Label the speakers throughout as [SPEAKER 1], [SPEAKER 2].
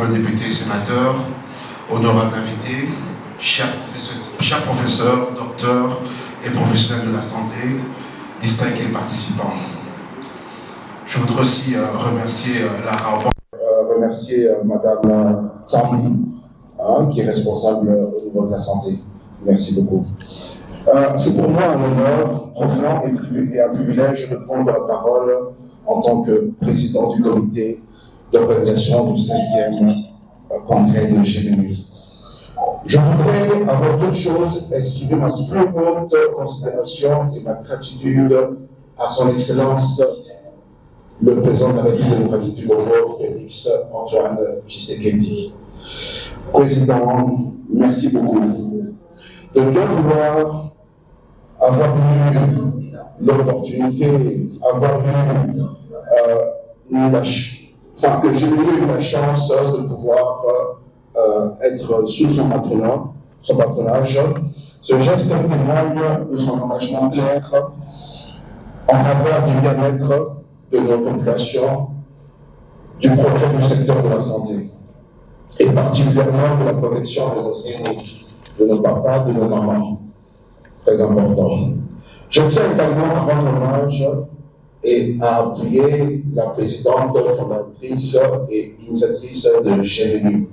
[SPEAKER 1] honorables députés et sénateurs, honorables invités, chers professeurs, docteurs et professionnels de la santé, distingués participants. Je voudrais aussi remercier Lara remercier Madame Tsambi, qui est responsable au niveau de la santé. Merci beaucoup. C'est pour moi un honneur profond et un privilège de prendre la parole en tant que président du comité d'organisation du 5e congrès de GMU. Je voudrais, avant toute chose, exprimer ma plus haute considération et ma gratitude à son Excellence, le président de la République démocratique du Congo, Félix Antoine Tshisekedi. Président, merci beaucoup de bien vouloir avoir eu l'opportunité, que j'ai eu la chance de pouvoir être sous son patronage. Ce geste témoigne de son engagement clair en faveur du bien-être de nos populations, du progrès du secteur de la santé, et particulièrement de la protection de nos aînés, de nos papas, de nos mamans. Très important. Je tiens également à rendre hommage et à appuyer la présidente fondatrice et initiatrice de GMU,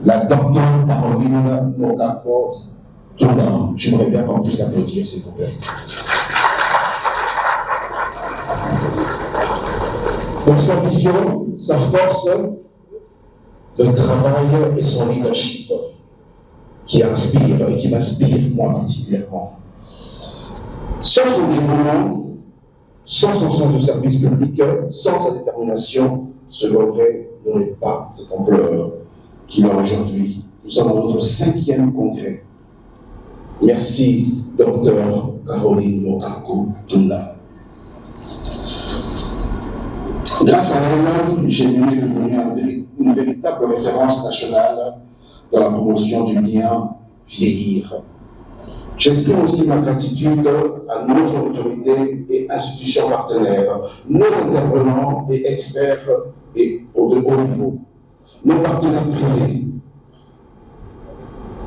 [SPEAKER 1] la docteure Caroline Mokako Touna. J'aimerais bien qu'on puisse l'applaudir, s'il vous plaît. Pour sa vision, sa force de travail et son leadership qui inspire et qui m'inspire moi particulièrement. Sans son dévouement, sans son sens de service public, sans sa détermination, ce congrès n'aurait pas cette ampleur qu'il a aujourd'hui. Nous sommes dans notre 5e congrès. Merci, docteur Caroline Mokako Touna. Grâce à elle, GMU est devenue une véritable référence nationale dans la promotion du bien vieillir. J'exprime aussi ma gratitude à nos autorités et institutions partenaires, nos intervenants et experts et au haut niveau, nos partenaires privés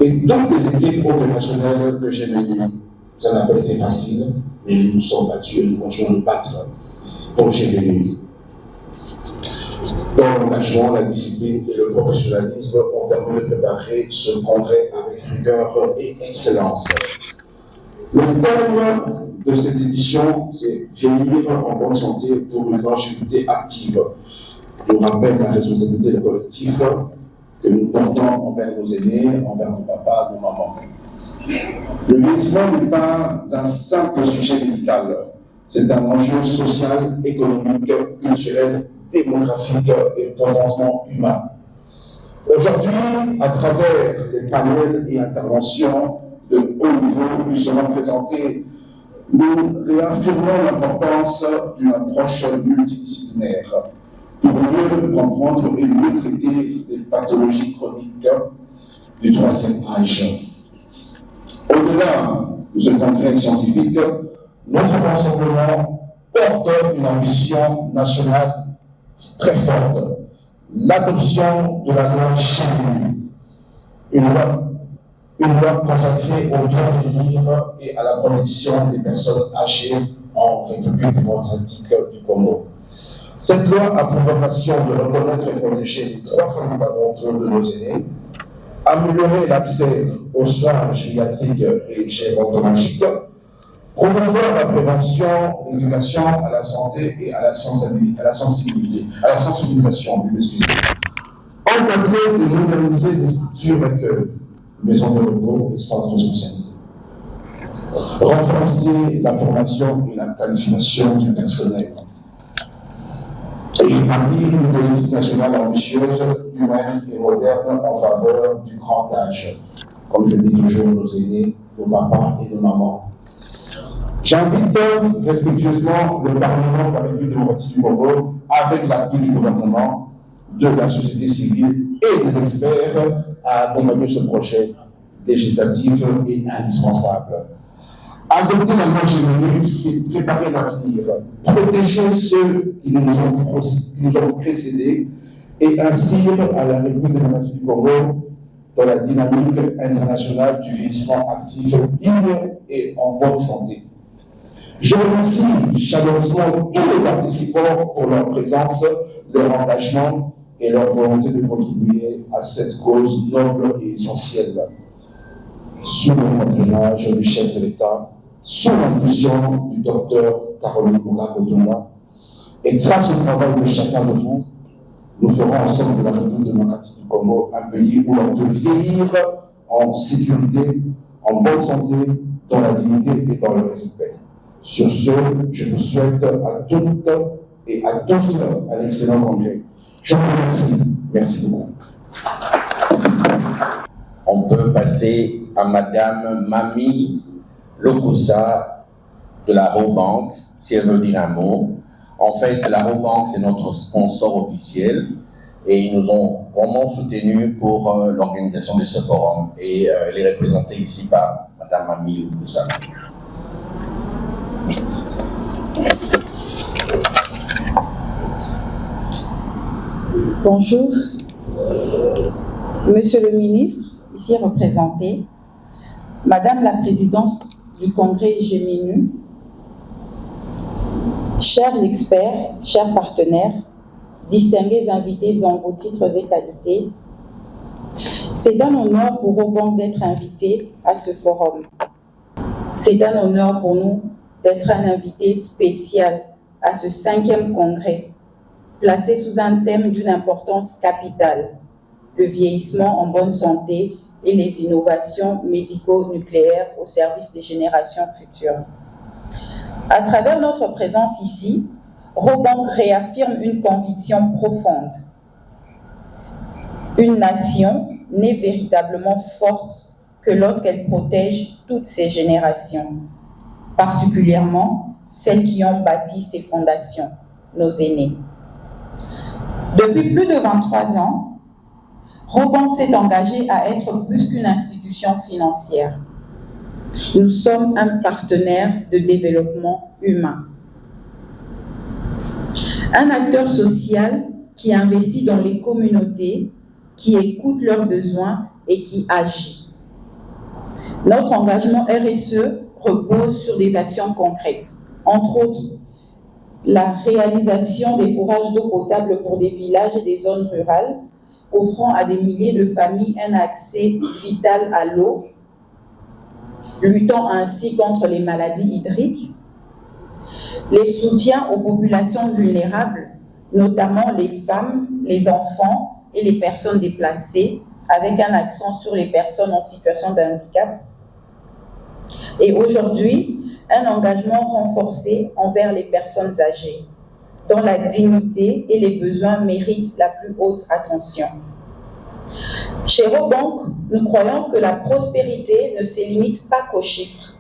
[SPEAKER 1] et toutes les équipes opérationnelles de GMU. Ça n'a pas été facile, mais nous nous sommes battus et nous continuons de nous battre pour GMU. Dans l'engagement, la discipline et le professionnalisme ont permis de préparer ce congrès avec rigueur et excellence. Le thème de cette édition, c'est vieillir en bonne santé pour une longévité active. Nous rappelle la responsabilité des collectifs que nous portons envers nos aînés, envers nos papas, nos mamans. Le vieillissement n'est pas un simple sujet médical, c'est un enjeu social, économique, culturel, démographique et profondément humain. Aujourd'hui, à travers les panels et interventions de haut niveau nous seront présentés, nous réaffirmons l'importance d'une approche multidisciplinaire pour mieux comprendre et mieux traiter les pathologies chroniques du 3e âge. Au-delà de ce congrès scientifique, notre rassemblement porte une ambition nationale très forte, l'adoption de la loi GMU, une loi consacrée au bien vieillir et à la protection des personnes âgées en République démocratique du Congo. Cette loi a pour vocation de reconnaître et protéger les droits fondamentaux de nos aînés, améliorer l'accès aux soins gériatriques et gérontologiques, promouvoir la prévention, l'éducation à la santé et à la sensibilisation, encadrer et moderniser des structures d'accueil, maisons de repos et centres spécialisés, renforcer la formation et la qualification du personnel, et établir une politique nationale ambitieuse, humaine et moderne en faveur du grand âge, comme je le dis toujours, nos aînés, nos papas et nos mamans. J'invite respectueusement le Parlement de la République démocratique du Congo, avec l'appui du gouvernement, de la société civile et des experts, à accompagner ce projet législatif et indispensable. Adopter la loi GMU, c'est préparer l'avenir, protéger ceux qui nous ont précédés et inscrire à la République démocratique du Congo dans la dynamique internationale du vieillissement actif, digne et en bonne santé. Je remercie chaleureusement tous les participants pour leur présence, leur engagement et leur volonté de contribuer à cette cause noble et essentielle. Sous le patronage du chef de l'État, sous l'impulsion du docteur Caroline Moula-Kotonda, et grâce au travail de chacun de vous, nous ferons ensemble de la République démocratique du Congo un pays où on peut vieillir en sécurité, en bonne santé, dans la dignité et dans le respect. Sur ce, je vous souhaite à toutes et à tous un excellent congrès. Je vous remercie. Merci beaucoup.
[SPEAKER 2] On peut passer à Madame Mami Lokusa de la Robank, si elle veut dire un mot. En fait, la Robank, c'est notre sponsor officiel et ils nous ont vraiment soutenus pour l'organisation de ce forum. Et elle est représentée ici par Madame Mami Lokusa.
[SPEAKER 3] Merci. Bonjour. Monsieur le ministre, ici représenté, Madame la Présidente du Congrès GMINU, chers experts, chers partenaires, distingués invités dans vos titres et qualités, c'est un honneur pour Robank d'être invité à ce forum. C'est un honneur pour nous d'être un invité spécial à ce 5e congrès, placé sous un thème d'une importance capitale, le vieillissement en bonne santé et les innovations médico-nucléaires au service des générations futures. À travers notre présence ici, Robank réaffirme une conviction profonde. Une nation n'est véritablement forte que lorsqu'elle protège toutes ses générations, particulièrement celles qui ont bâti ses fondations, nos aînés. Depuis plus de 23 ans, Robank s'est engagé à être plus qu'une institution financière. Nous sommes un partenaire de développement humain. Un acteur social qui investit dans les communautés, qui écoute leurs besoins et qui agit. Notre engagement RSE repose sur des actions concrètes, entre autres la réalisation des forages d'eau potable pour des villages et des zones rurales, offrant à des milliers de familles un accès vital à l'eau, luttant ainsi contre les maladies hydriques, les soutiens aux populations vulnérables, notamment les femmes, les enfants et les personnes déplacées, avec un accent sur les personnes en situation de handicap. Et aujourd'hui, un engagement renforcé envers les personnes âgées, dont la dignité et les besoins méritent la plus haute attention. Chez Robank, nous croyons que la prospérité ne se limite pas qu'aux chiffres.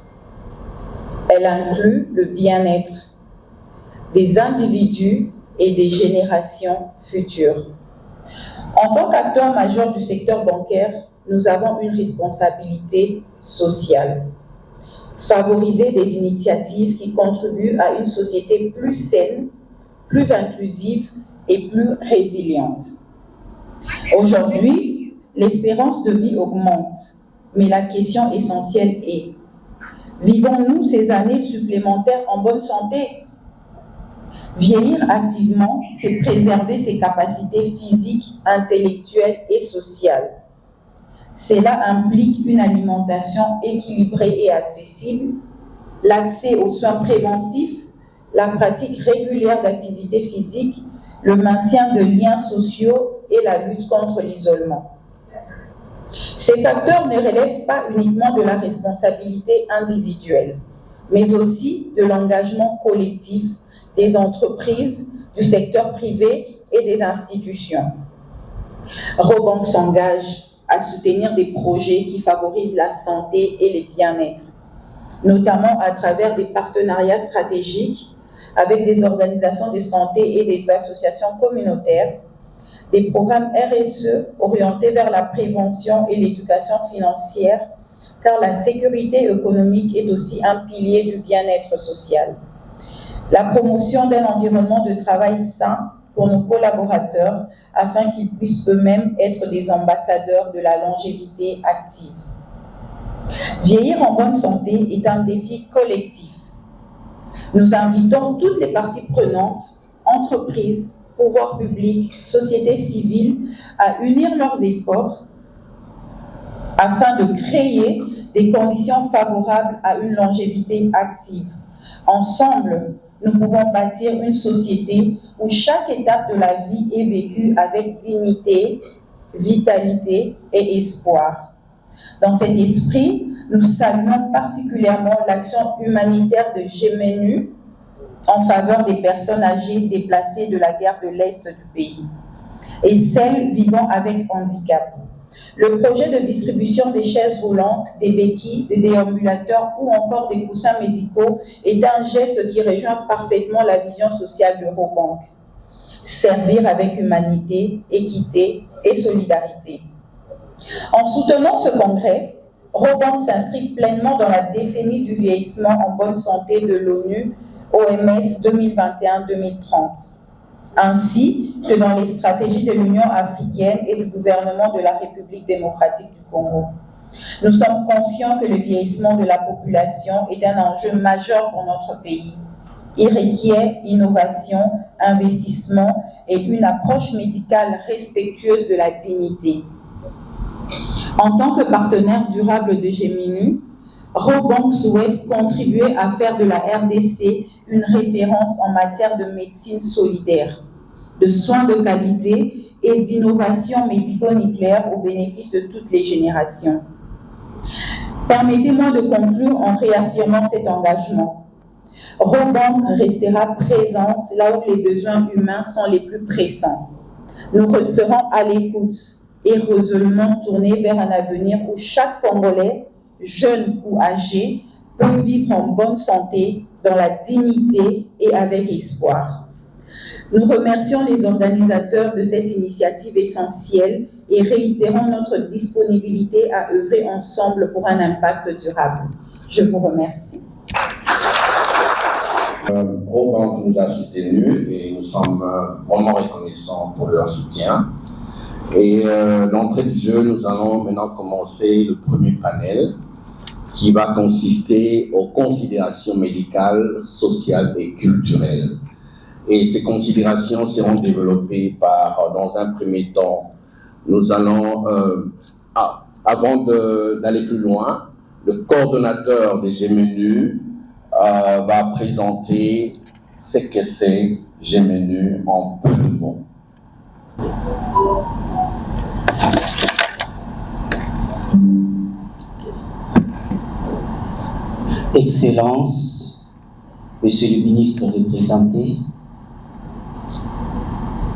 [SPEAKER 3] Elle inclut le bien-être des individus et des générations futures. En tant qu'acteur majeur du secteur bancaire, nous avons une responsabilité sociale. Favoriser des initiatives qui contribuent à une société plus saine, plus inclusive et plus résiliente. Aujourd'hui, l'espérance de vie augmente, mais la question essentielle est: vivons-nous ces années supplémentaires en bonne santé? Vieillir activement, c'est préserver ses capacités physiques, intellectuelles et sociales. Cela implique une alimentation équilibrée et accessible, l'accès aux soins préventifs, la pratique régulière d'activités physiques, le maintien de liens sociaux et la lutte contre l'isolement. Ces facteurs ne relèvent pas uniquement de la responsabilité individuelle, mais aussi de l'engagement collectif des entreprises, du secteur privé et des institutions. Robank s'engage à soutenir des projets qui favorisent la santé et le bien-être, notamment à travers des partenariats stratégiques avec des organisations de santé et des associations communautaires, des programmes RSE orientés vers la prévention et l'éducation financière, car la sécurité économique est aussi un pilier du bien-être social. La promotion d'un environnement de travail sain pour nos collaborateurs afin qu'ils puissent eux-mêmes être des ambassadeurs de la longévité active. Vieillir en bonne santé est un défi collectif. Nous invitons toutes les parties prenantes, entreprises, pouvoirs publics, sociétés civiles, à unir leurs efforts afin de créer des conditions favorables à une longévité active. Ensemble, nous pouvons bâtir une société où chaque étape de la vie est vécue avec dignité, vitalité et espoir. Dans cet esprit, nous saluons particulièrement l'action humanitaire de GMNU en faveur des personnes âgées déplacées de la guerre de l'Est du pays et celles vivant avec handicap. Le projet de distribution des chaises roulantes, des béquilles, des déambulateurs ou encore des coussins médicaux est un geste qui rejoint parfaitement la vision sociale d'Eurobank. Servir avec humanité, équité et solidarité. En soutenant ce congrès, Eurobank s'inscrit pleinement dans la décennie du vieillissement en bonne santé de l'ONU OMS 2021-2030. Ainsi que dans les stratégies de l'Union africaine et du gouvernement de la République démocratique du Congo. Nous sommes conscients que le vieillissement de la population est un enjeu majeur pour notre pays. Il requiert innovation, investissement et une approche médicale respectueuse de la dignité. En tant que partenaire durable de GMNU, Eurobank souhaite contribuer à faire de la RDC une référence en matière de médecine solidaire, de soins de qualité et d'innovation médico-nucléaire au bénéfice de toutes les générations. Permettez-moi de conclure en réaffirmant cet engagement. Eurobank restera présente là où les besoins humains sont les plus pressants. Nous resterons à l'écoute et résolument tournés vers un avenir où chaque Congolais, jeune ou âgé, peut vivre en bonne santé, dans la dignité et avec espoir. Nous remercions les organisateurs de cette initiative essentielle et réitérons notre disponibilité à œuvrer ensemble pour un impact durable. Je vous remercie.
[SPEAKER 2] Eurobank nous a soutenus et nous sommes vraiment reconnaissants pour leur soutien. Et d'entrée de jeu, nous allons maintenant commencer le premier panel qui va consister aux considérations médicales, sociales et culturelles. Et ces considérations seront développées par, dans un premier temps, nous allons, avant d'aller plus loin, le coordonnateur des GMNU va présenter ce que c'est GMNU en peu de mots.
[SPEAKER 4] Excellences, Monsieur le ministre représenté,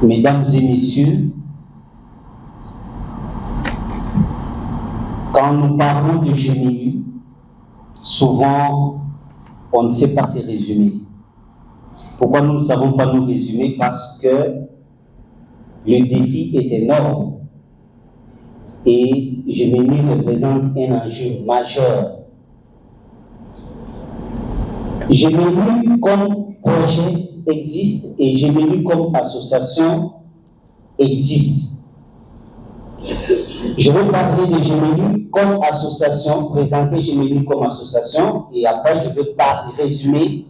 [SPEAKER 4] Mesdames et Messieurs, quand nous parlons de GMNU, souvent on ne sait pas se résumer. Pourquoi nous ne savons pas nous résumer? Parce que le défi est énorme et GMNU représente un enjeu majeur. GMNU comme projet existe et GMNU comme association existe. Je vais parler de GMNU comme association, présenter GMNU comme association et après je vais résumer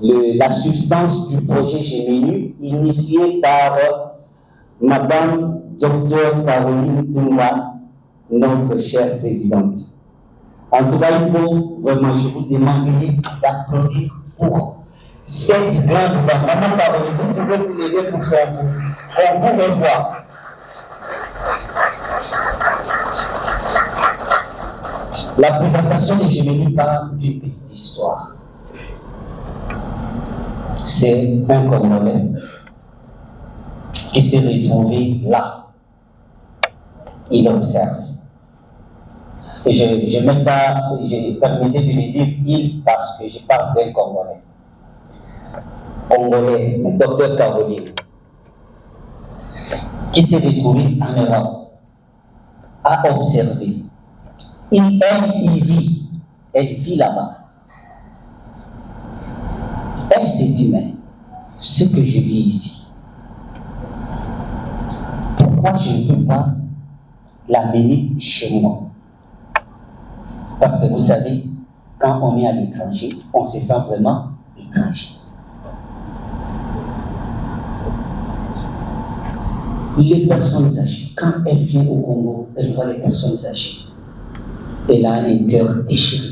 [SPEAKER 4] la substance du projet GMNU initié par Madame Dr Caroline Toumba, notre chère présidente. En tout cas, il faut vraiment, je vous demanderai d'applaudir pour cette grande dame. Madame Caroline, vous pouvez vous lever pour qu'on vous revoie. La présentation de GMNU part d'une petite histoire. C'est un Congolais qui s'est retrouvé là. Il observe. Et je mets ça, permettez de le dire il parce que je parle d'un Congolais. Congolais, le docteur Caroline, qui s'est retrouvé en Europe, a observé. Elle vit là-bas. Elle s'est dit, mais ce que je vis ici, pourquoi je ne peux pas l'amener chez moi? Parce que vous savez, quand on est à l'étranger, on se sent vraiment étranger. Les personnes âgées, quand elles viennent au Congo, elles voient les personnes âgées. Elle a un cœur déchiré.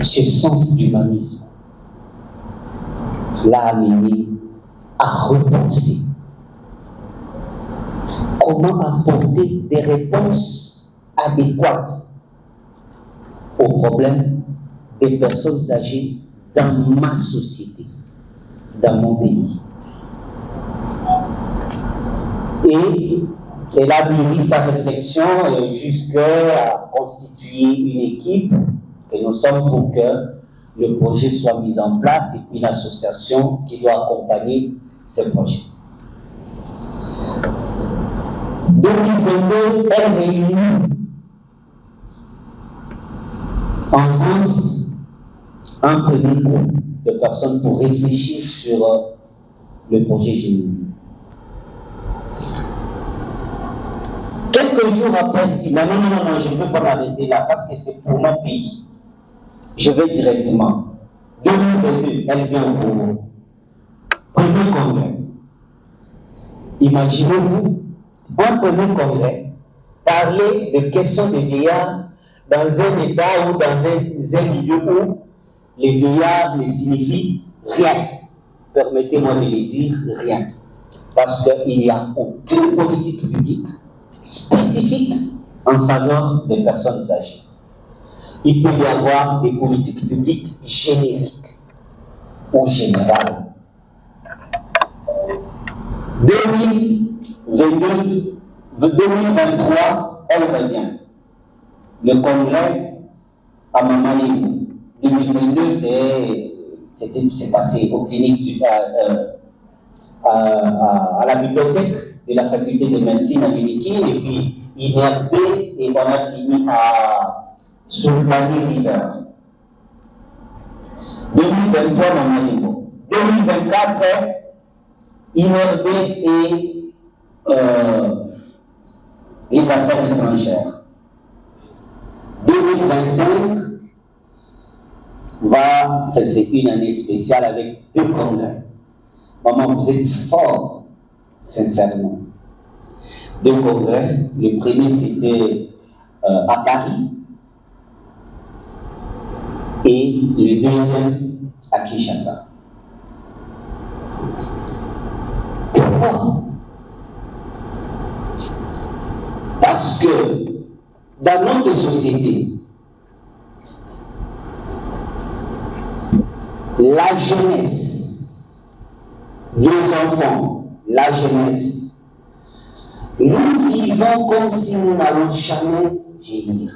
[SPEAKER 4] Ce sens d'humanisme l'a amené à repenser comment apporter des réponses adéquates aux problèmes des personnes âgées dans ma société, dans mon pays. Et elle a mûri sa réflexion jusqu'à constituer une équipe que nous sommes pour que le projet soit mis en place et puis l'association qui doit accompagner ce projet. 2022, elle réunit en France un premier groupe de personnes pour réfléchir sur le projet Génie. Quelques jours après, elle dit non, je ne peux pas m'arrêter là parce que c'est pour mon pays. Je vais directement. 2022, elle vient au Congo. Premier congrès. Imaginez-vous, un premier congrès, parler de questions de vieillards dans un état ou dans un milieu où les vieillards ne signifient rien. Permettez-moi de le dire, rien. Parce qu'il n'y a aucune politique publique spécifique en faveur des personnes âgées. Il peut y avoir des politiques publiques génériques ou générales. 2023, elle revient. Le congrès à Mamalé. 2022, c'est passé aux cliniques à la bibliothèque de la faculté de médecine à Mélikine, et puis INRB, et on a fini sur Bani River. 2023, Mamalimo. 2024, INRB et les affaires étrangères. 2025 c'est une année spéciale avec 2 congrès. Maman, vous êtes fort, sincèrement. 2 congrès. Le premier, c'était à Paris. Et le deuxième, à Kinshasa. Pourquoi? Parce que dans notre société, la jeunesse, les enfants, la jeunesse, nous vivons comme si nous n'allons jamais vieillir.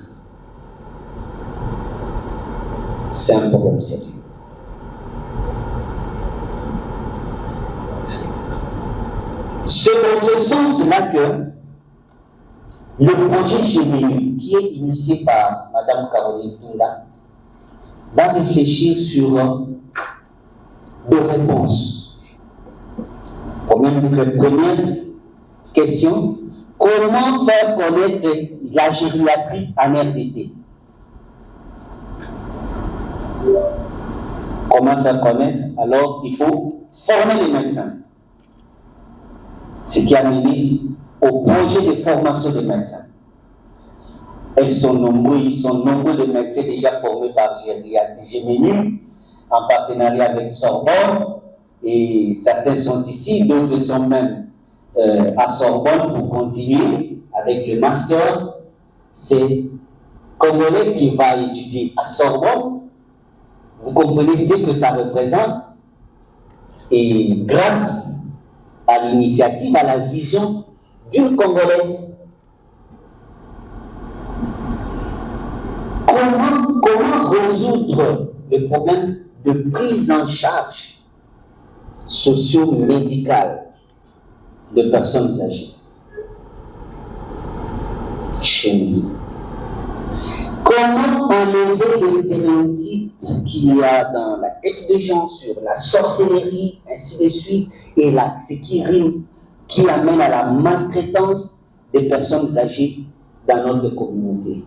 [SPEAKER 4] C'est un problème sérieux. C'est dans ce sens-là que le projet Génie, qui est initié par Mme Caroline Tunda, va réfléchir sur 2 réponses. Première question, comment faire connaître la gériatrie en RDC? Comment faire connaître? Alors, il faut former les médecins. Ce qui a mené au projet de formation des médecins. Ils sont nombreux les médecins déjà formés par Gémenu, en partenariat avec Sorbonne, et certains sont ici, d'autres sont même à Sorbonne pour continuer avec le master. C'est Congolais qui va étudier à Sorbonne. Vous comprenez ce que ça représente, et grâce à l'initiative, à la vision d'une Congolaise, comment résoudre le problème de prise en charge socio-médicale de personnes âgées chez nous? Comment enlever les stéréotypes qu'il y a dans la tête des gens sur la sorcellerie, ainsi de suite, et là, ce qui rime, qui amène à la maltraitance des personnes âgées dans notre communauté.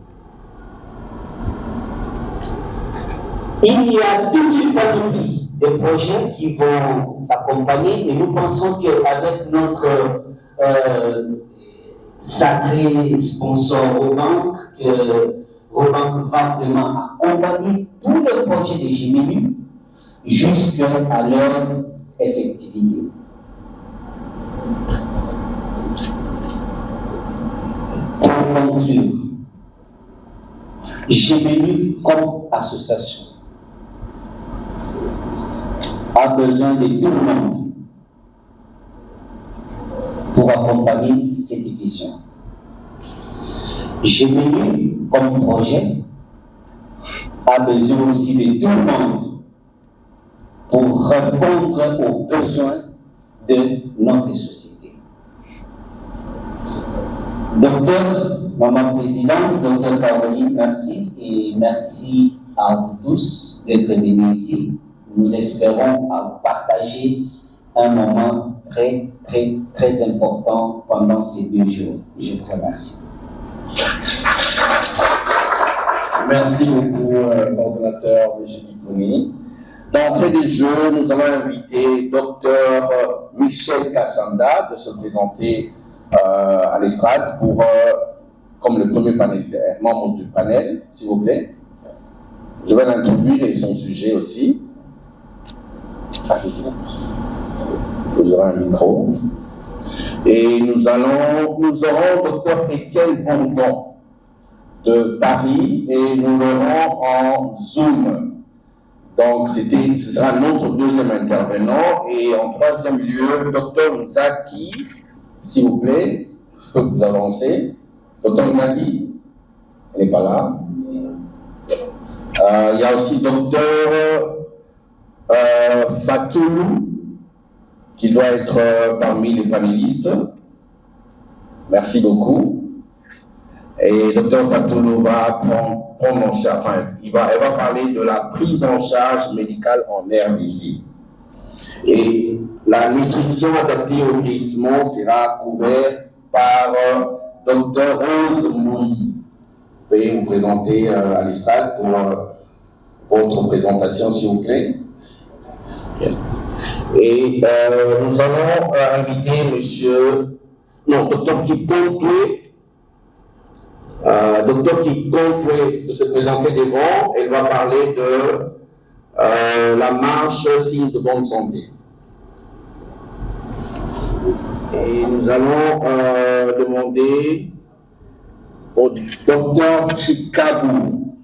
[SPEAKER 4] Il y a toute une panoplie de projets qui vont s'accompagner et nous pensons qu'avec notre sacré sponsor Robank, que Robank va vraiment accompagner tous les projets des GMINU jusqu'à leur effectivité. Pour conclure, GMINU comme association a besoin de tout le monde pour accompagner cette vision. GMINU comme projet a besoin aussi de tout le monde pour répondre aux besoins de notre société. Docteur, Maman Présidente, Docteur Caroline, merci et merci à vous tous d'être venus ici. Nous espérons partager un moment très, très, très important pendant ces 2 jours. Je vous remercie.
[SPEAKER 2] Merci beaucoup, coordonnateur M. Kikouni. D'entrée de jeu, nous allons inviter Dr Michel Kassanda de se présenter à l'estrade pour, comme le premier membre du panel, s'il vous plaît. Je vais l'introduire et son sujet aussi. Vous aurez un micro. Et nous aurons Dr Étienne Bourdon de Paris et nous l'aurons en Zoom. Donc ce sera notre deuxième intervenant. Et en troisième lieu, Dr Nzaki, s'il vous plaît, je peux vous avancer. Dr Nzaki, elle n'est pas là. Il y a aussi Dr Fatoulou, qui doit être parmi les panélistes. Merci beaucoup. Et Dr Fatoulou va prendre en charge, elle va parler de la prise en charge médicale en RBC. Et la nutrition adaptée au vieillissement sera couverte par Dr Rose Mouy. Veuillez vous présenter à l'estrade pour votre présentation, s'il vous plaît. Et nous allons inviter Dr Kikontwe. Dr Kikontwe de se présenter devant. Elle va parler de la marche signe de bonne santé. Et nous allons demander au Dr Chikabou,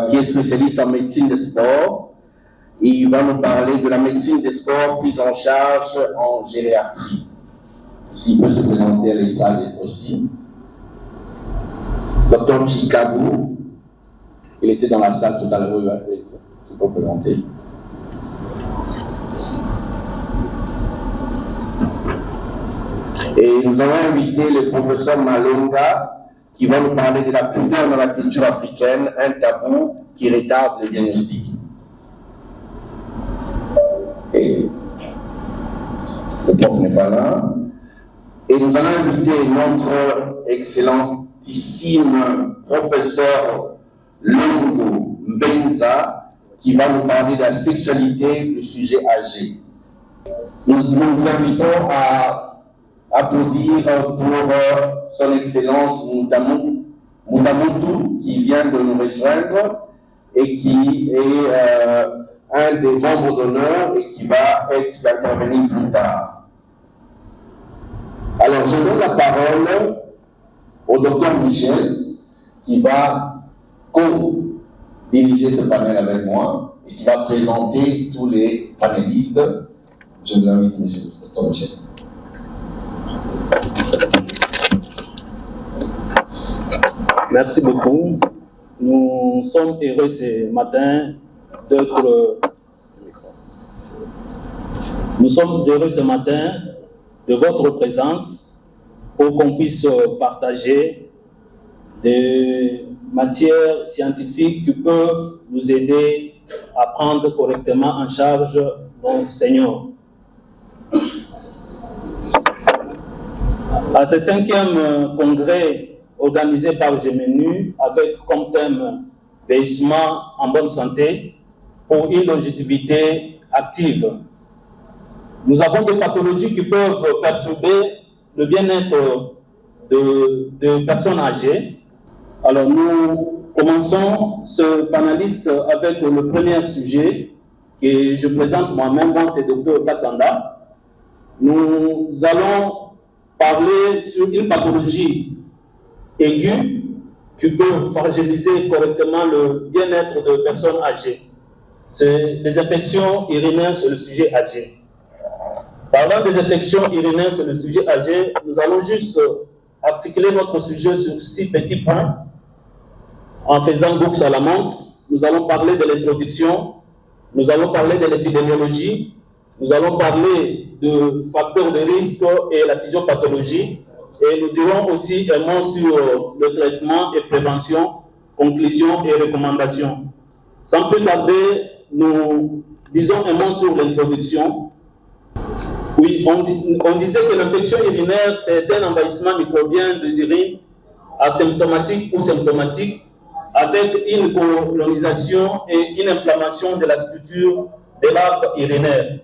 [SPEAKER 2] qui est spécialiste en médecine de sport. Il va nous parler de la médecine des sports prise en charge en gériatrie. S'il peut se présenter à l'estrade aussi. Dr Chikabou, il était dans la salle tout à l'heure, je peux présenter. Et nous allons inviter le professeur Malonga, qui va nous parler de la pudeur dans la culture africaine, un tabou qui retarde le diagnostic. Et le prof n'est pas là. Et nous allons inviter notre excellentissime professeur Longo Mbenza, qui va nous parler de la sexualité du sujet âgé. Nous vous invitons à applaudir pour son excellence Moutamoudou, qui vient de nous rejoindre et qui est un des membres d'honneur et qui va intervenir plus tard. Alors, je donne la parole au docteur Michel, qui va co-diriger ce panel avec moi et qui va présenter tous les panélistes. Je vous invite, monsieur le docteur Michel.
[SPEAKER 5] Merci beaucoup. Nous sommes heureux ce matin de votre présence pour qu'on puisse partager des matières scientifiques qui peuvent nous aider à prendre correctement en charge nos seniors. À ce 5e congrès organisé par GMENU avec comme thème « Vieillissement en bonne santé pour une longévité active ». Nous avons des pathologies qui peuvent perturber le bien-être de personnes âgées. Alors nous commençons ce panéliste avec le premier sujet que je présente moi-même, c'est Dr Kassanda. Nous allons parler sur une pathologie aiguë qui peut fragiliser correctement le bien-être de personnes âgées. C'est les infections urinaires sur le sujet âgé. Parlant des infections urinaires sur le sujet âgé, nous allons juste articuler notre sujet sur 6 petits points. En faisant boucle à la montre, nous allons parler de l'introduction, nous allons parler de l'épidémiologie, nous allons parler de facteurs de risque et la physiopathologie, et nous dirons aussi un mot sur le traitement et prévention, conclusions et recommandations. Sans plus tarder, nous disons un mot sur l'introduction. Oui, on disait que l'infection urinaire, c'est un envahissement microbien des urines asymptomatique ou symptomatique avec une colonisation et une inflammation de la structure de l'arbre urinaire.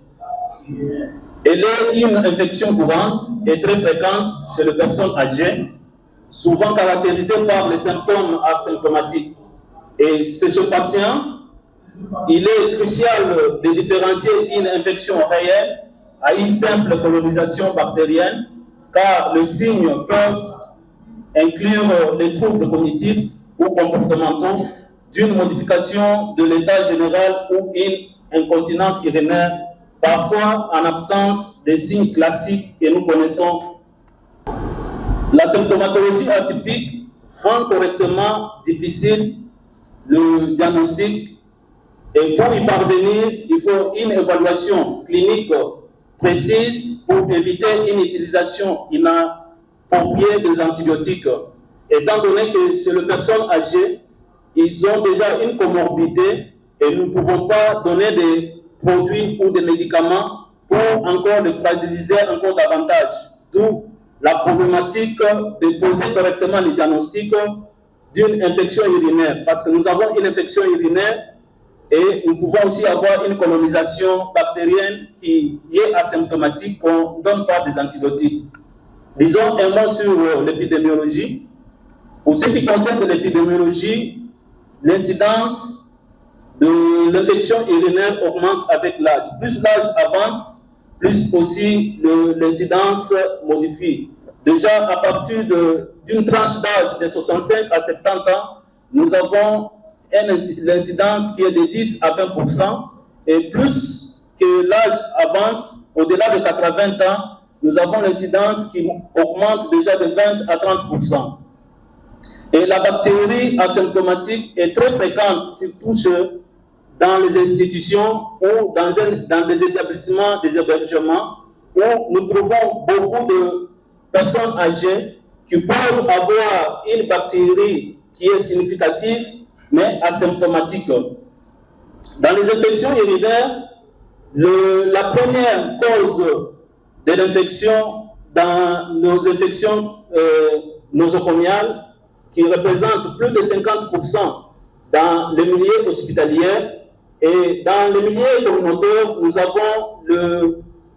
[SPEAKER 5] Elle est une infection courante et très fréquente chez les personnes âgées, souvent caractérisée par les symptômes asymptomatiques. Et chez ce patient, il est crucial de différencier une infection réelle à une simple colonisation bactérienne, car les signes peuvent inclure les troubles cognitifs ou comportementaux d'une modification de l'état général ou une incontinence urinaire, parfois en absence des signes classiques que nous connaissons. La symptomatologie atypique rend correctement difficile le diagnostic et pour y parvenir, il faut une évaluation clinique précise pour éviter une utilisation inappropriée des antibiotiques. Étant donné que chez les personnes âgées, ils ont déjà une comorbidité et nous ne pouvons pas donner des produits ou des médicaments pour encore les fragiliser encore davantage. D'où la problématique de poser correctement les diagnostics d'une infection urinaire. Parce que nous avons une infection urinaire et nous pouvons aussi avoir une colonisation bactérienne qui est asymptomatique, qu'on ne donne pas des antibiotiques. Disons un mot sur l'épidémiologie. Pour ce qui concerne l'épidémiologie, l'incidence de l'infection urinaire augmente avec l'âge. Plus l'âge avance, plus aussi l'incidence modifie. Déjà, à partir d'une tranche d'âge de 65 à 70 ans, nous avons l'incidence qui est de 10 à 20%, et plus que l'âge avance, au-delà de 80 ans, nous avons l'incidence qui augmente déjà de 20 à 30%. Et la bactérie asymptomatique est très fréquente, surtout dans les institutions ou dans des établissements, des hébergements, où nous trouvons beaucoup de personnes âgées qui peuvent avoir une bactérie qui est significative, mais asymptomatique. Dans les infections urinaires, la première cause de l'infection dans nos infections nosocomiales, qui représente plus de 50% dans les milieux hospitaliers, et dans les milieux communautaires, nous avons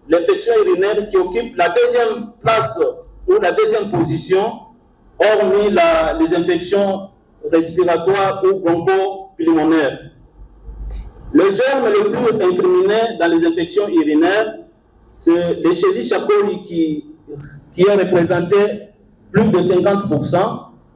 [SPEAKER 5] l'infection urinaire qui occupe la deuxième place ou la deuxième position, hormis les infections respiratoires ou bronchopulmonaires. Le germe le plus incriminé dans les infections urinaires, c'est l'Escherichia coli qui est représenté plus de 50%.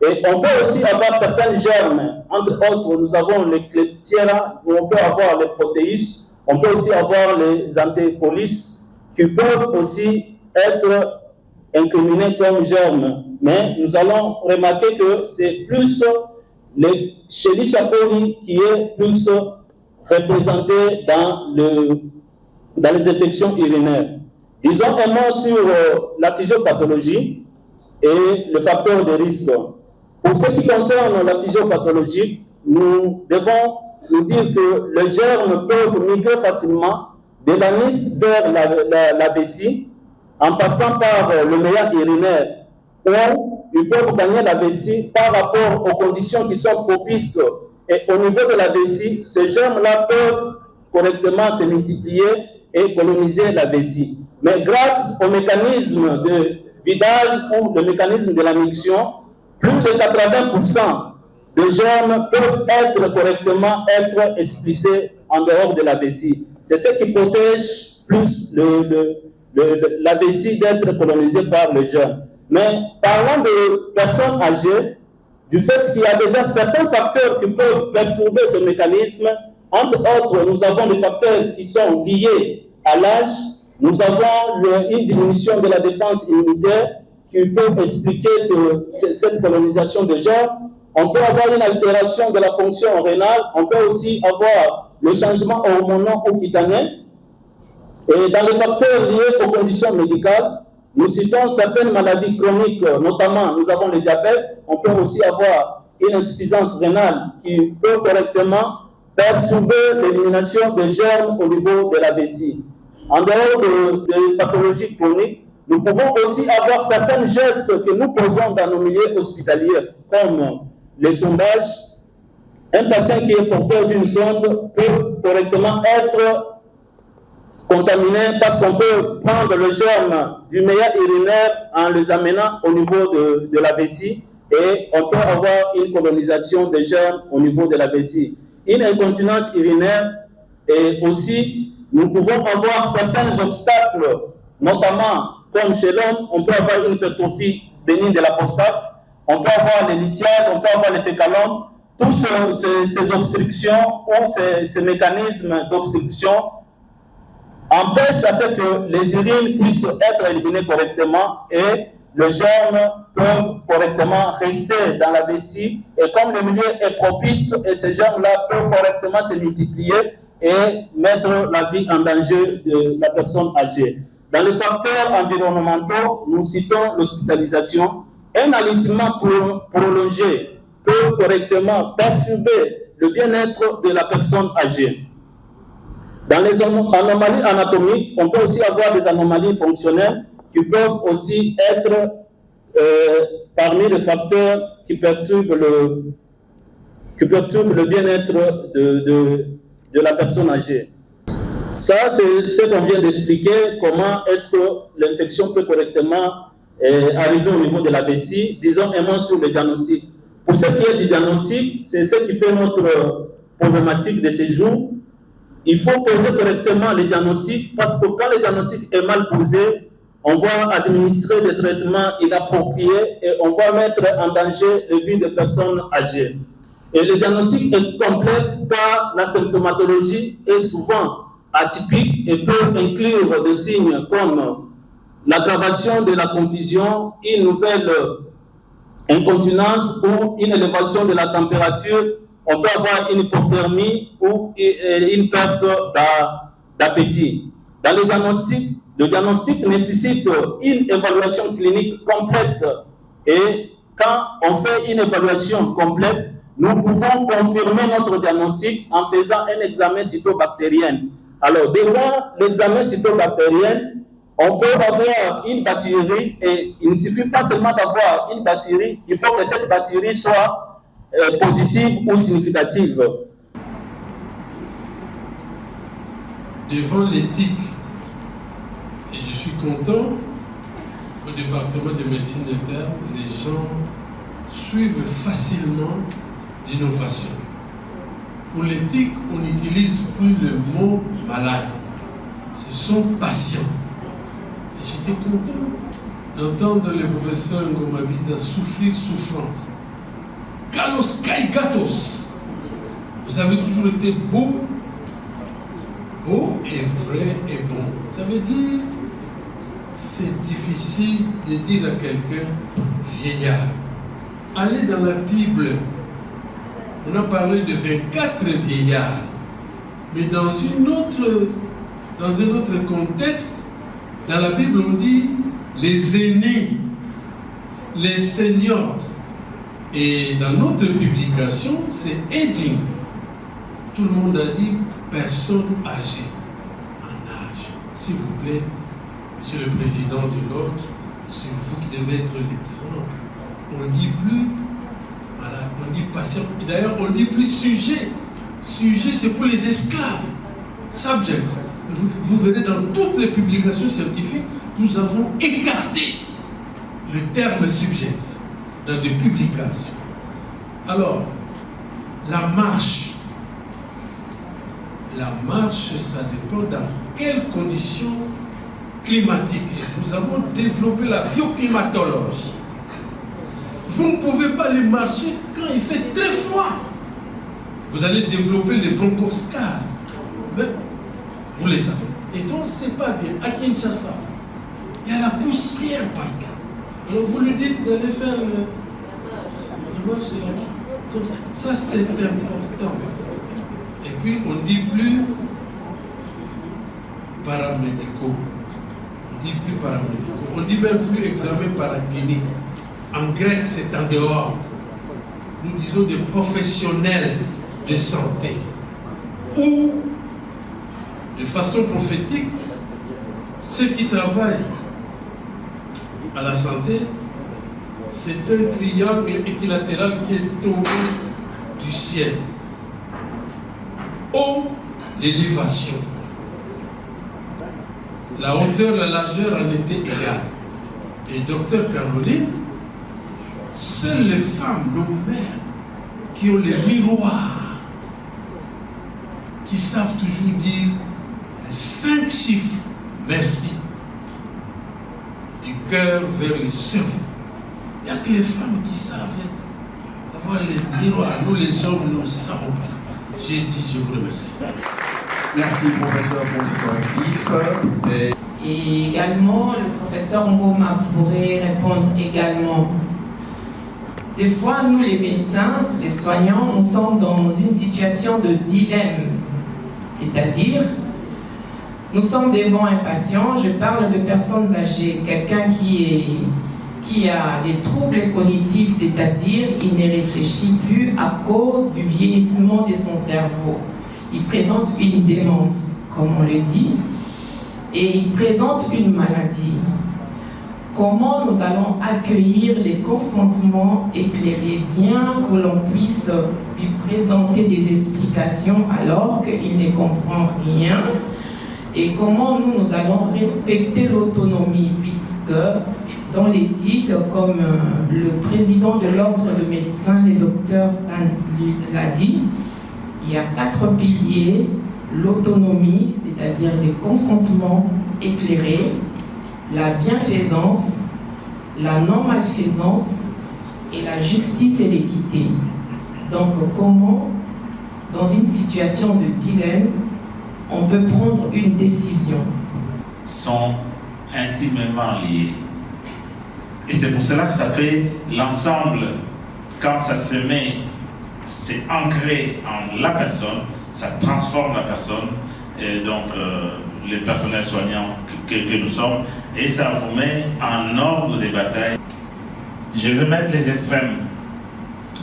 [SPEAKER 5] Et on peut aussi avoir certains germes, entre autres, nous avons les Klebsiella, où on peut avoir les Proteus, on peut aussi avoir les Anticolis, qui peuvent aussi être incriminés comme germes. Mais nous allons remarquer que c'est plus l'Escherichia coli qui est plus représenté dans les infections urinaires. Disons un mot sur la physiopathologie et le facteur de risque. Pour ce qui concerne la physiopathologie, nous devons nous dire que les germes peuvent migrer facilement de l'anis vers la vessie en passant par le meilleur urinaire, où ils peuvent gagner la vessie par rapport aux conditions qui sont propices. Et au niveau de la vessie, ces germes-là peuvent correctement se multiplier et coloniser la vessie. Mais grâce au mécanisme de vidage ou le mécanisme de la miction, plus de 80% de germes peuvent correctement être expulsés en dehors de la vessie. C'est ce qui protège plus la vessie d'être colonisée par le germe. Mais parlant de personnes âgées, du fait qu'il y a déjà certains facteurs qui peuvent perturber ce mécanisme, entre autres, nous avons des facteurs qui sont liés à l'âge, nous avons une diminution de la défense immunitaire qui peut expliquer cette colonisation de germes. On peut avoir une altération de la fonction rénale, on peut aussi avoir le changement hormonal ou cutané. Et dans les facteurs liés aux conditions médicales, nous citons certaines maladies chroniques, notamment nous avons le diabète, on peut aussi avoir une insuffisance rénale qui peut correctement perturber l'élimination des germes au niveau de la vessie. En dehors de pathologies chroniques, nous pouvons aussi avoir certains gestes que nous posons dans nos milieux hospitaliers, comme les sondages. Un patient qui est porteur d'une sonde peut correctement être contaminé parce qu'on peut prendre le germe du meilleur urinaire en les amenant au niveau de la vessie et on peut avoir une colonisation des germes au niveau de la vessie. Une incontinence urinaire et aussi nous pouvons avoir certains obstacles, notamment comme chez l'homme, on peut avoir une hypertrophie bénigne de la prostate, on peut avoir les lithiases, on peut avoir les fécalomes. Tous ces obstructions ou ces mécanismes d'obstruction empêchent à ce que les urines puissent être éliminées correctement et les germes peuvent correctement rester dans la vessie. Et comme le milieu est propice, et ces germes-là peuvent correctement se multiplier et mettre la vie en danger de la personne âgée. Dans les facteurs environnementaux, nous citons l'hospitalisation. Un alitement prolongé peut correctement perturber le bien-être de la personne âgée. Dans les anomalies anatomiques, on peut aussi avoir des anomalies fonctionnelles qui peuvent aussi être parmi les facteurs qui perturbent le bien-être de la personne âgée. Ça, c'est ce qu'on vient d'expliquer, comment est-ce que l'infection peut correctement arriver au niveau de la vessie. Disons un mot sur le diagnostic. Pour ce qui est du diagnostic, c'est ce qui fait notre problématique de ces jours. Il faut poser correctement les diagnostics parce que quand le diagnostic est mal posé, on va administrer des traitements inappropriés et on va mettre en danger la vie des personnes âgées. Et le diagnostic est complexe car la symptomatologie est souvent atypique et peut inclure des signes comme l'aggravation de la confusion, une nouvelle incontinence ou une élévation de la température. On peut avoir une hypothermie ou une perte d'appétit. Dans le diagnostic nécessite une évaluation clinique complète. Et quand on fait une évaluation complète, nous pouvons confirmer notre diagnostic en faisant un examen cytobactérien. Alors, devant l'examen cytobactérien, on peut avoir une bactérie et il ne suffit pas seulement d'avoir une bactérie, il faut que cette bactérie soit positive ou significative.
[SPEAKER 6] Devant l'éthique, et je suis content, au département de médecine interne, les gens suivent facilement l'innovation. Pour l'éthique, on n'utilise plus le mot malade, ce sont patients. Et j'étais content d'entendre le professeur Ngomabida souffrance. Kalos Kaikatos, vous avez toujours été beau et vrai et bon. Ça veut dire, c'est difficile de dire à quelqu'un vieillard. Allez dans la Bible, on a parlé de 24 vieillards, mais dans un autre contexte, dans la Bible on dit les aînés, les seniors. Et dans notre publication, c'est aging. Tout le monde a dit personne âgée en âge. S'il vous plaît, Monsieur le Président de l'autre, c'est vous qui devez être l'exemple. On ne dit plus, voilà, on dit patient. D'ailleurs, on ne dit plus sujet. Sujet, c'est pour les esclaves. Subjects. Vous verrez dans toutes les publications scientifiques, nous avons écarté le terme subject dans des publications. Alors, la marche, ça dépend dans quelles conditions climatiques. Nous avons développé la bioclimatologie. Vous ne pouvez pas aller marcher quand il fait très froid. Vous allez développer les bronchoscases. Mais vous les savez. Et donc, c'est pas bien. À Kinshasa, il y a la poussière partout. Alors, vous lui dites d'aller faire le marche comme ça. Ça, c'est important. Et puis, on ne dit plus paramédicaux. On ne dit plus paramédicaux. On ne dit même plus examen paraclinique. En grec, c'est en dehors. Nous disons des professionnels de santé. Ou, de façon prophétique, ceux qui travaillent à la santé, c'est un triangle équilatéral qui est tombé du ciel. Haut, l'élévation. La hauteur, la largeur en étaient égales. Et docteur Caroline, seules les femmes, nos mères, qui ont les miroirs, qui savent toujours dire les 5 chiffres, merci, du cœur vers le cerveau. Il n'y a que les femmes qui savent avoir les miroirs. Nous les hommes, nous ne savons pas ça. J'ai dit, je vous remercie.
[SPEAKER 1] Merci, professeur, pour le correctif.
[SPEAKER 7] Et également, le professeur Ngoma pourrait répondre également. Des fois, nous les médecins, les soignants, nous sommes dans une situation de dilemme. C'est-à-dire, nous sommes devant un patient, je parle de personnes âgées, quelqu'un qui a des troubles cognitifs, c'est-à-dire il ne réfléchit plus à cause du vieillissement de son cerveau. Il présente une démence, comme on le dit, et il présente une maladie. Comment nous allons accueillir les consentements éclairés, bien que l'on puisse lui présenter des explications alors qu'il ne comprend rien, et comment nous allons respecter l'autonomie, puisque dans l'éthique, comme le président de l'ordre de médecins, le docteur Saint-Luc l'a dit, il y a 4 piliers: l'autonomie, c'est-à-dire les consentements éclairés, la bienfaisance, la non-malfaisance et la justice et l'équité. Donc, comment, dans une situation de dilemme, on peut prendre une décision?
[SPEAKER 8] Sont intimement liés. Et c'est pour cela que ça fait l'ensemble. Quand ça se met, c'est ancré en la personne, ça transforme la personne, et donc le personnel soignant que nous sommes, et ça vous met en ordre des batailles. Je vais mettre les extrêmes.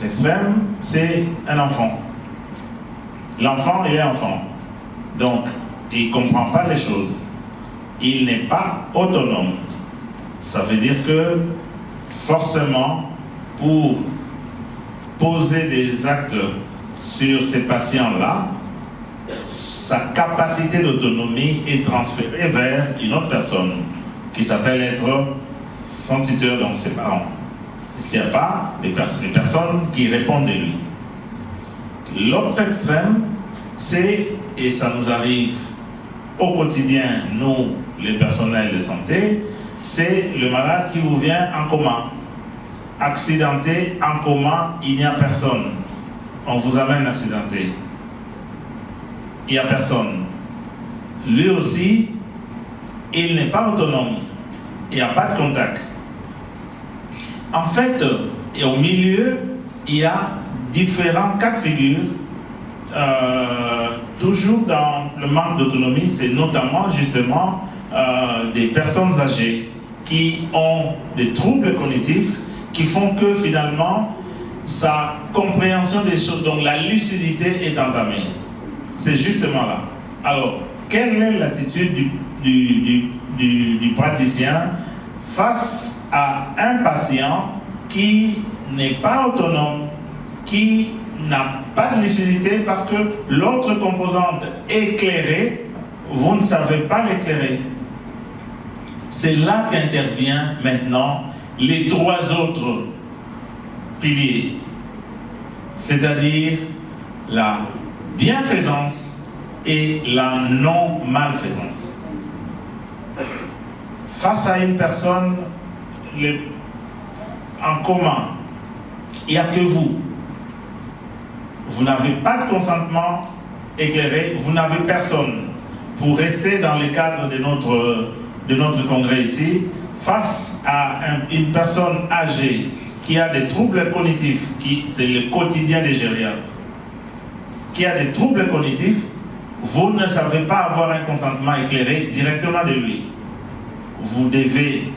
[SPEAKER 8] L'extrême, c'est un enfant. L'enfant, il est enfant. Donc, il ne comprend pas les choses. Il n'est pas autonome. Ça veut dire que, forcément, pour poser des actes sur ces patients-là, sa capacité d'autonomie est transférée vers une autre personne qui s'appelle être son tuteur, donc ses parents. S'il n'y a pas les personnes qui répondent de lui. L'autre extrême, c'est, et ça nous arrive au quotidien, nous, les personnels de santé, c'est le malade qui vous vient en coma. Accidenté, en coma, il n'y a personne. On vous amène accidenté. Il n'y a personne. Lui aussi, il n'est pas autonome. Il n'y a pas de contact. En fait, et au milieu, il y a différents cas de figure. Toujours dans le manque d'autonomie, c'est notamment justement des personnes âgées qui ont des troubles cognitifs qui font que finalement sa compréhension des choses, donc la lucidité est entamée. C'est justement là. Alors, quelle est l'attitude du praticien face à un patient qui n'est pas autonome, qui n'a pas de lucidité parce que l'autre composante éclairée, vous ne savez pas l'éclairer. C'est là qu'interviennent maintenant les trois autres piliers, c'est-à-dire la bienfaisance et la non-malfaisance. Face à une personne en commun, il n'y a que vous. Vous n'avez pas de consentement éclairé, vous n'avez personne. Pour rester dans le cadre de notre congrès ici, face à une personne âgée qui a des troubles cognitifs, c'est le quotidien des gériatres, qui a des troubles cognitifs, vous ne savez pas avoir un consentement éclairé directement de lui. Vous devez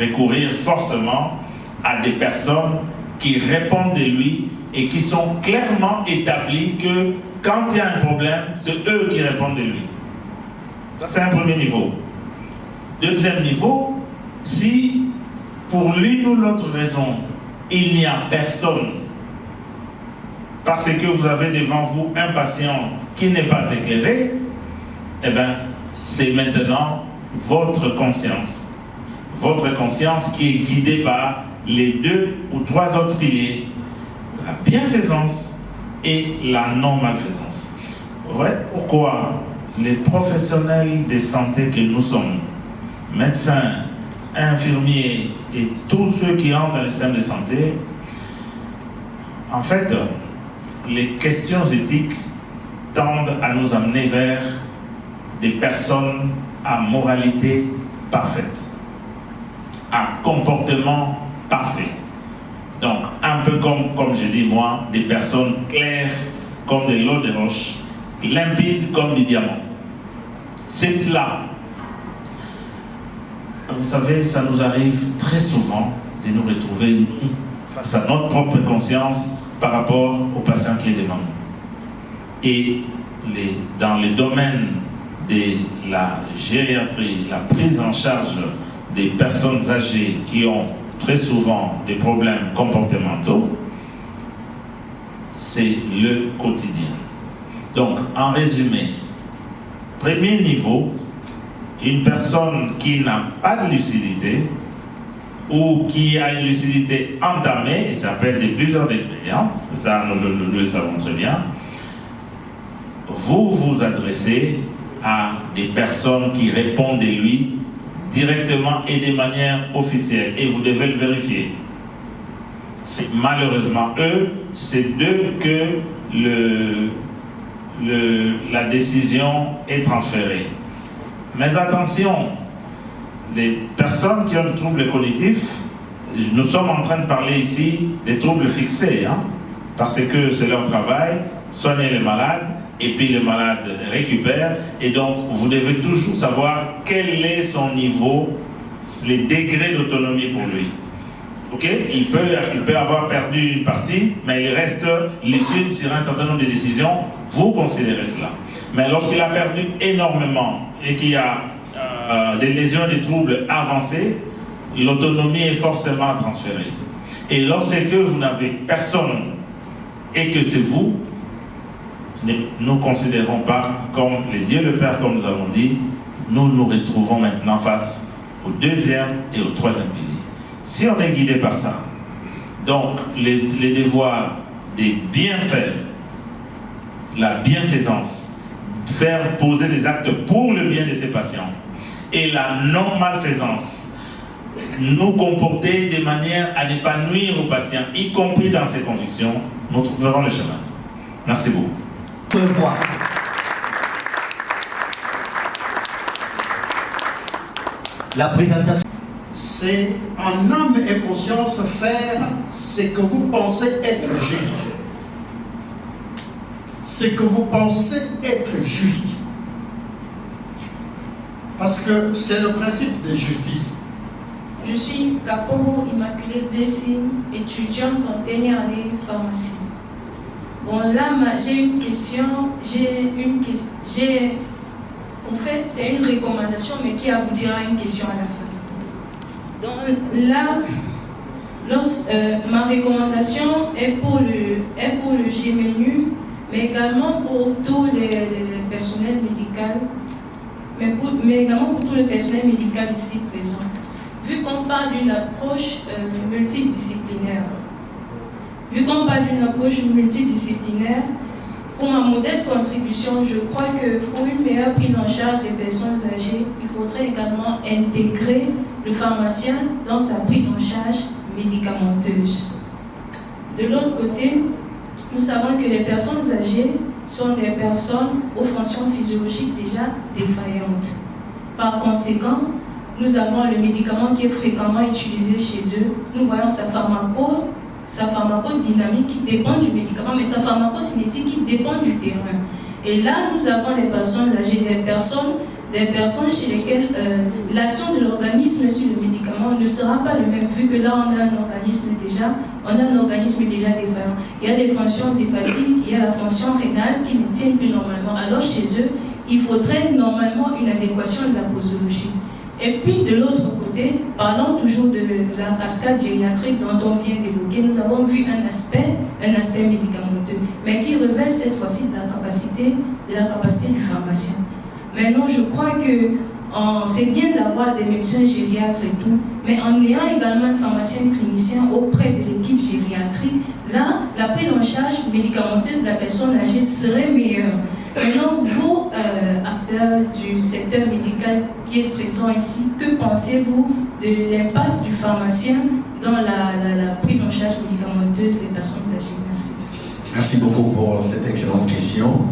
[SPEAKER 8] recourir forcément à des personnes qui répondent de lui et qui sont clairement établis que quand il y a un problème, c'est eux qui répondent de lui. Ça, c'est un premier niveau. Deuxième niveau, si pour l'une ou l'autre raison, il n'y a personne, parce que vous avez devant vous un patient qui n'est pas éclairé, eh bien, c'est maintenant votre conscience qui est guidée par les deux ou trois autres piliers, la bienfaisance et la non-malfaisance. Ouais, pourquoi les professionnels de santé que nous sommes, médecins, infirmiers et tous ceux qui entrent dans le système de santé, en fait, les questions éthiques tendent à nous amener vers des personnes à moralité parfaite, à comportement parfait. Donc, un peu comme je dis moi, des personnes claires comme de l'eau de roche, limpides comme du diamant. C'est cela. Vous savez, ça nous arrive très souvent de nous retrouver face à notre propre conscience par rapport au patient qui est devant nous. Et dans le domaine de la gériatrie, la prise en charge des personnes âgées qui ont très souvent des problèmes comportementaux, c'est le quotidien. Donc, en résumé, premier niveau, une personne qui n'a pas de lucidité ou qui a une lucidité entamée, et ça peut être de plusieurs degrés, hein, ça nous le savons très bien, vous vous adressez à des personnes qui répondent de lui directement et de manière officielle, et vous devez le vérifier. Malheureusement, c'est d'eux que la décision est transférée. Mais attention, les personnes qui ont des troubles cognitifs, nous sommes en train de parler ici des troubles fixés, hein, parce que c'est leur travail, soigner les malades, et puis les malades récupèrent, et donc vous devez toujours savoir quel est son niveau, les degrés d'autonomie pour lui. Ok? Il peut avoir perdu une partie, mais il reste lucide sur un certain nombre de décisions, vous considérez cela. Mais lorsqu'il a perdu énormément et qu'il y a des lésions, des troubles avancés, l'autonomie est forcément transférée. Et lorsque vous n'avez personne et que c'est vous, nous ne considérons pas comme les dieux le Père, comme nous avons dit, nous nous retrouvons maintenant face au deuxième et au troisième pilier. Si on est guidé par ça, donc les devoirs des bienfaits, la bienfaisance, faire poser des actes pour le bien de ses patients, et la non-malfaisance, nous comporter de manière à ne pas nuire aux patients, y compris dans ses convictions, nous trouverons le chemin. Merci beaucoup.
[SPEAKER 9] La présentation.
[SPEAKER 10] C'est en âme et conscience faire ce que vous pensez être juste. Ce que vous pensez être juste. Parce que c'est le principe de justice.
[SPEAKER 11] Je suis Kaporo Immaculée Blessing, étudiante en dernière année pharmacie. Bon, là, j'ai une question. On fait c'est une recommandation, mais qui aboutira à une question à la fin. Donc là, ma recommandation est pour le GMNU, mais également pour tous les personnels médicaux, mais également pour tout le personnel médical ici présent. Vu qu'on parle d'une approche multidisciplinaire, pour ma modeste contribution, je crois que pour une meilleure prise en charge des personnes âgées, il faudrait également intégrer le pharmacien dans sa prise en charge médicamenteuse. De l'autre côté, nous savons que les personnes âgées sont des personnes aux fonctions physiologiques déjà défaillantes. Par conséquent, nous avons le médicament qui est fréquemment utilisé chez eux. Nous voyons sa pharmacodynamique qui dépend du médicament, mais sa pharmacocinétique qui dépend du terrain. Et là, nous avons des personnes âgées, des personnes chez lesquelles l'action de l'organisme sur le médicament ne sera pas le même, vu que là, on a un organisme déjà défaillant. Il y a des fonctions hépatiques, il y a la fonction rénale qui ne tient plus normalement. Alors chez eux, il faudrait normalement une adéquation de la posologie. Et puis de l'autre côté, parlons toujours de la cascade gériatrique dont on vient d'évoquer, nous avons vu un aspect médicamenteux, mais qui révèle cette fois-ci de la capacité du pharmacien. Maintenant, je crois que c'est bien d'avoir des médecins gériatres et tout, mais en ayant également un pharmacien clinicien auprès de l'équipe gériatrique, là, la prise en charge médicamenteuse de la personne âgée serait meilleure. Maintenant, vous, acteurs du secteur médical qui êtes présents ici, que pensez-vous de l'impact du pharmacien dans la prise en charge médicamenteuse des personnes âgées? Merci.
[SPEAKER 9] Merci beaucoup pour cette excellente question.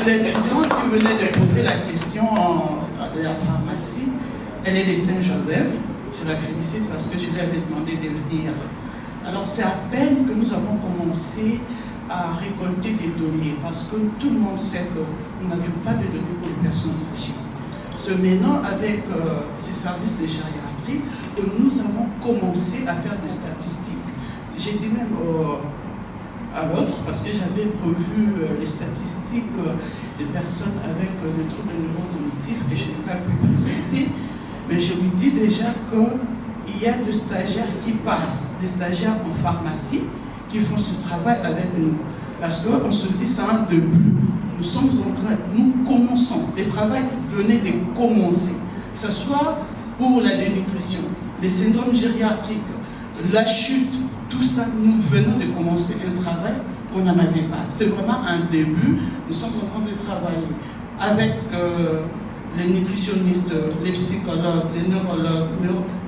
[SPEAKER 12] L'étudiante qui venait de poser la question de la pharmacie, elle est de Saint-Joseph. Je la félicite parce que je lui avais demandé de venir. Alors c'est à peine que nous avons commencé à récolter des données, parce que tout le monde sait que nous n'avions pas de données pour les personnes âgées. C'est maintenant avec ces services de gériatrie que nous avons commencé à faire des statistiques. J'ai dit même à l'autre, parce que j'avais prévu les statistiques des personnes avec le trouble neurocognitif que je n'ai pas pu présenter, mais je lui dis déjà qu'il y a des stagiaires qui passent, des stagiaires en pharmacie, qui font ce travail avec nous. Parce qu'on se dit, c'est un début. Nous commençons. Le travail venait de commencer. Que ce soit pour la dénutrition, les syndromes gériatriques, la chute, tout ça, nous venons de commencer un travail qu'on n'en avait pas. C'est vraiment un début. Nous sommes en train de travailler avec les nutritionnistes, les psychologues, les neurologues.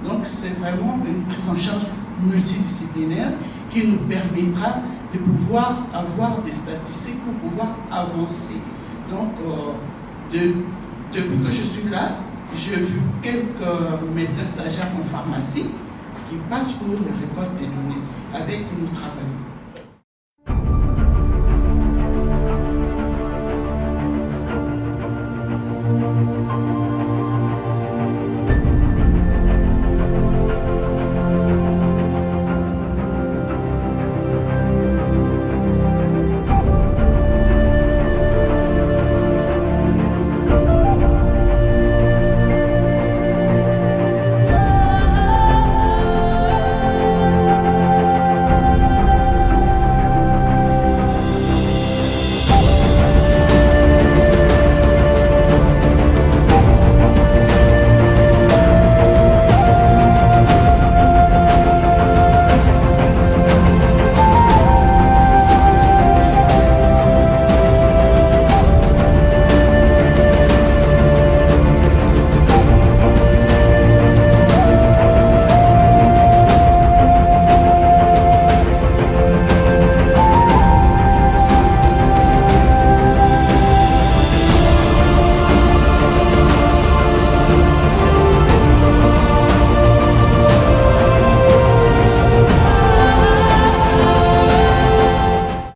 [SPEAKER 12] Donc, c'est vraiment une prise en charge multidisciplinaire qui nous permettra de pouvoir avoir des statistiques pour pouvoir avancer. Donc, depuis que je suis là, j'ai vu quelques médecins stagiaires en pharmacie qui passent pour les récoltes des données avec qui nous travaillons.